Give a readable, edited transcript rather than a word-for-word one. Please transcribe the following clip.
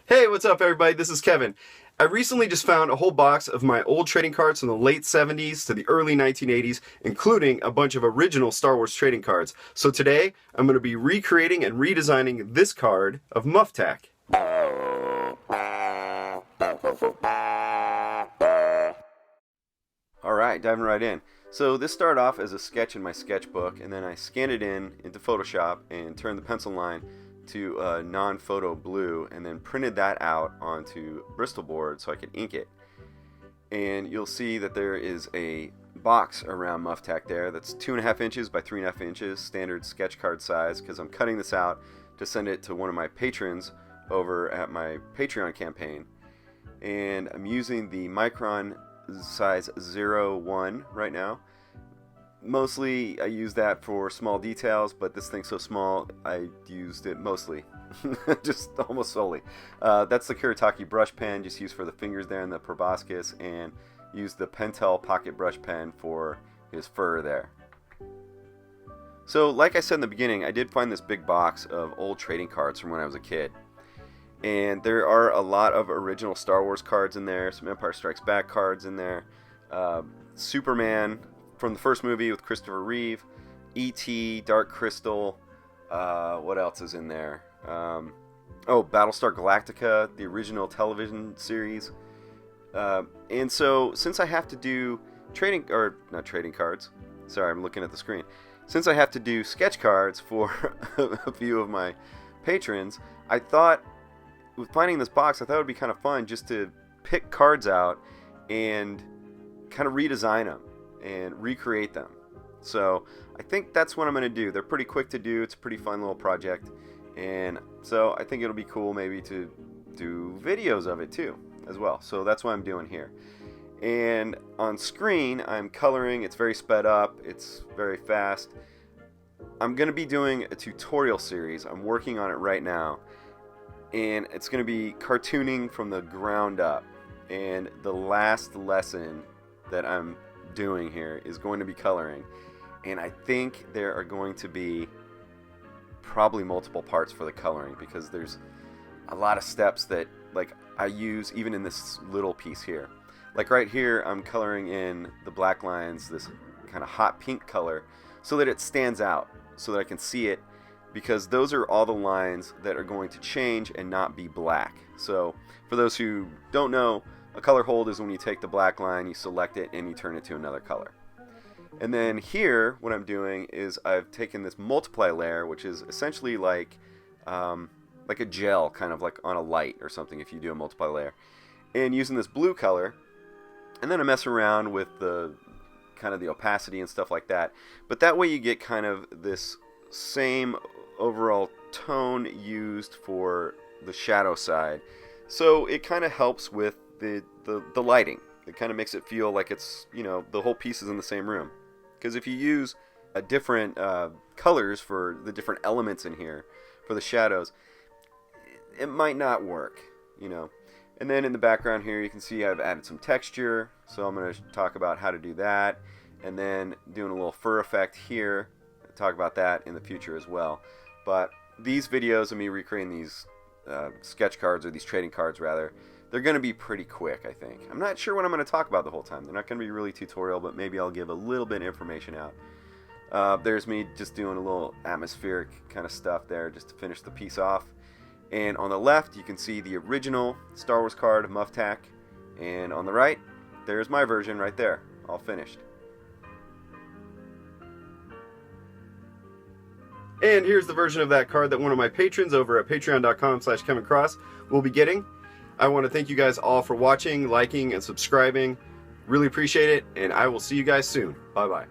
Hey, what's up everybody? This is Kevin. I recently just found a whole box of my old trading cards from the late 70s to the early 1980s, including a bunch of original Star Wars trading cards. So today, I'm going to be recreating and redesigning this card of Muftak. Alright, diving right in. So this started off as a sketch in my sketchbook, and then I scanned it into Photoshop and turned the pencil line to a non-photo blue, and then printed that out onto Bristol board so I could ink it. And you'll see that there is a box around Muftak there that's 2.5 inches by 3.5 inches, standard sketch card size, because I'm cutting this out to send it to one of my patrons over at my Patreon campaign. And I'm using the Micron size 01 right now. Mostly I use that for small details, but this thing's so small I used it mostly, just almost solely. That's the Kuretake brush pen, just used for the fingers there and the proboscis, and used the Pentel pocket brush pen for his fur there. So like I said in the beginning, I did find this big box of old trading cards from when I was a kid. And there are a lot of original Star Wars cards in there, some Empire Strikes Back cards in there, Superman from the first movie with Christopher Reeve, E.T., Dark Crystal, what else is in there? Battlestar Galactica, the original television series. And so, since I have to do not trading cards, sorry, I'm looking at the screen. Since I have to do sketch cards for a few of my patrons, I thought, with finding this box, I thought it would be kind of fun just to pick cards out and kind of redesign them and recreate them. So I think that's what I'm going to do. They're pretty quick to do. It's a pretty fun little project. And so I think it'll be cool maybe to do videos of it too as well. So that's what I'm doing here. And on screen, I'm coloring. It's very sped up. It's very fast. I'm going to be doing a tutorial series. I'm working on it right now. And it's going to be cartooning from the ground up. And the last lesson that I'm doing here is going to be coloring, and I think there are going to be probably multiple parts for the coloring, because there's a lot of steps that I use even in this little piece here. Like right here, I'm coloring in the black lines, this kind of hot pink color, so that it stands out, so that I can see it, because those are all the lines that are going to change and not be black. So for those who don't know, a color hold is when you take the black line, you select it, and you turn it to another color. And then here, what I'm doing is I've taken this multiply layer, which is essentially like a gel, kind of like on a light or something if you do a multiply layer, and using this blue color, and then I mess around with the kind of the opacity and stuff like that. But that way you get kind of this same overall tone used for the shadow side. So it kind of helps with the lighting. It kind of makes it feel like it's, the whole piece is in the same room. Because if you use a different colors for the different elements in here, for the shadows, it might not work, And then in the background here, you can see I've added some texture. So I'm going to talk about how to do that. And then doing a little fur effect here. I'll talk about that in the future as well. But these videos of me recreating these sketch cards, or these trading cards rather, they're going to be pretty quick, I think. I'm not sure what I'm going to talk about the whole time. They're not going to be really tutorial, but maybe I'll give a little bit of information out. There's me just doing a little atmospheric kind of stuff there just to finish the piece off. And on the left, you can see the original Star Wars card, Muftak. And on the right, there's my version right there, all finished. And here's the version of that card that one of my patrons over at patreon.com/KevinCross will be getting. I want to thank you guys all for watching, liking, and subscribing. Really appreciate it, and I will see you guys soon. Bye-bye.